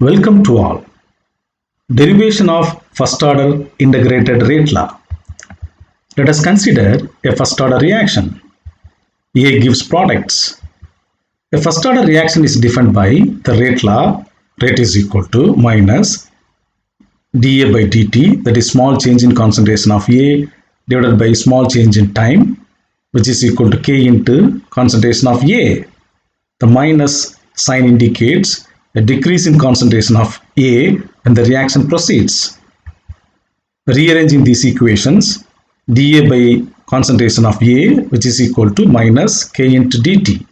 Welcome to all. Derivation of first order integrated rate law. Let us consider a first order reaction. A gives products. A first order reaction is defined by the rate law. Rate is equal to minus dA by dt, that is small change in concentration of A divided by small change in time, which is equal to K into concentration of A. The minus sign indicates a decrease in concentration of A when the reaction proceeds. Rearranging these equations, dA by concentration of A, which is equal to minus K into dt.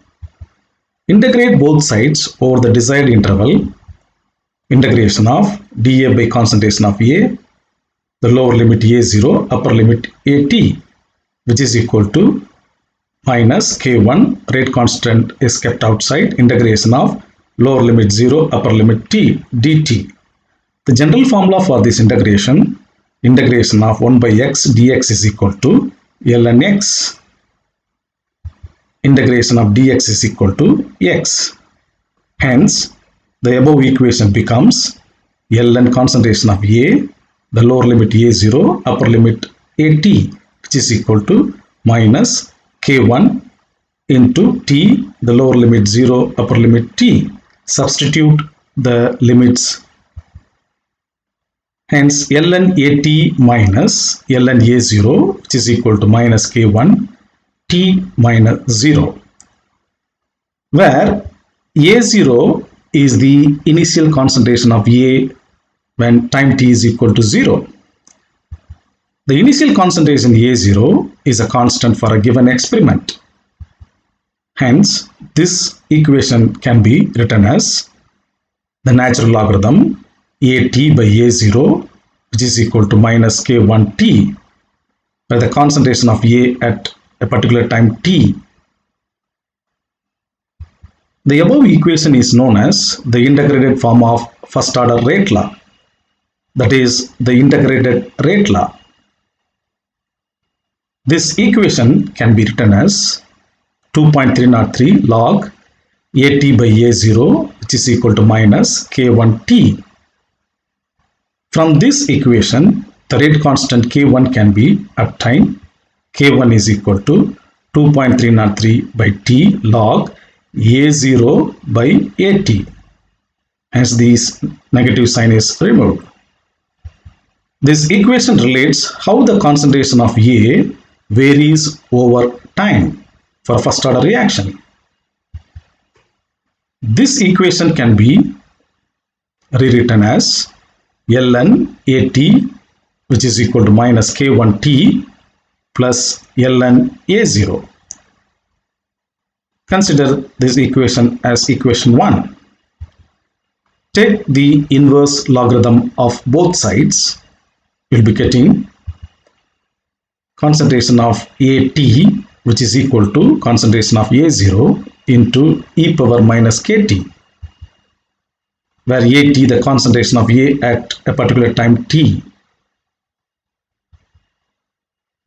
Integrate both sides over the desired interval. Integration of dA by concentration of A, the lower limit A0, upper limit AT, which is equal to minus K1, rate constant is kept outside, integration of lower limit 0, upper limit t dt. The general formula for this integration of 1 by x dx is equal to ln x. Integration of dx is equal to x. Hence, the above equation becomes ln concentration of A, the lower limit A0, upper limit AT, which is equal to minus K1 into t, the lower limit 0, upper limit t. Substitute the limits. Hence, ln AT minus ln A0, which is equal to minus K1 t minus 0, where A0 is the initial concentration of A when time t is equal to 0. The initial concentration A0 is a constant for a given experiment. Hence, this equation can be written as the natural logarithm AT by A0, which is equal to minus K1t, where the concentration of A at a particular time t. The above equation is known as the integrated form of first order rate law, that is the integrated rate law. This equation can be written as 2.303 log AT by A0, which is equal to minus K1t. From this equation, the rate constant K1 can be obtained. K1 is equal to 2.303 by t log A0 by AT. Hence, this negative sign is removed. This equation relates how the concentration of A varies over time for a first order reaction. This equation can be rewritten as ln AT, which is equal to minus K1t plus ln A0. Consider this equation as equation 1. Take the inverse logarithm of both sides. You'll be getting concentration of AT, which is equal to concentration of A0 into e power minus KT, where AT the concentration of A at a particular time t.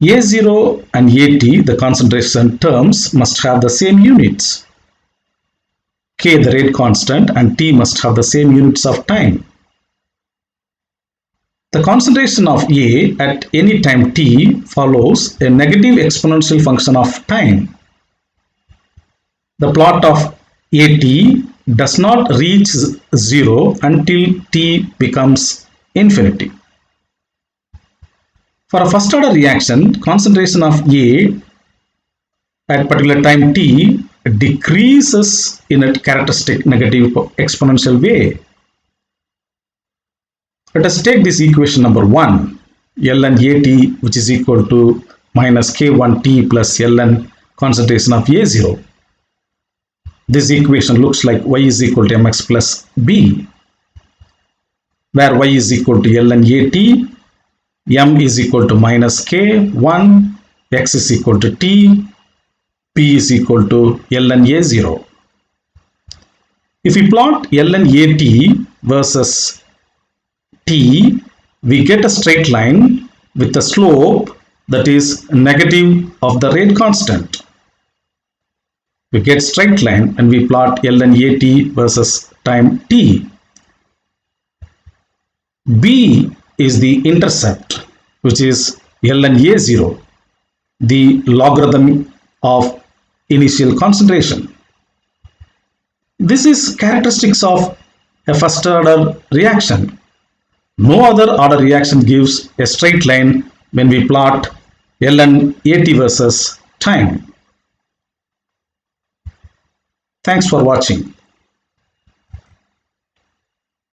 A0 and AT, the concentration terms, must have the same units. K, the rate constant, and T must have the same units of time. The concentration of A at any time t follows a negative exponential function of time. The plot of AT does not reach 0 until t becomes infinity. For a first order reaction, concentration of A at particular time t decreases in a characteristic negative exponential way. Let us take this equation number 1, ln AT, which is equal to minus K1t plus ln concentration of A0. This equation looks like y is equal to mx plus b, where y is equal to ln AT, m is equal to minus K1, x is equal to t, p is equal to ln A0. If we plot ln AT versus t, we get a straight line with a slope that is negative of the rate constant. We get straight line and we plot ln AT versus time t. B is the intercept, which is ln A0, the logarithm of initial concentration. This is characteristics of a first order reaction. No other order reaction gives a straight line when we plot ln AT versus time. Thanks for watching.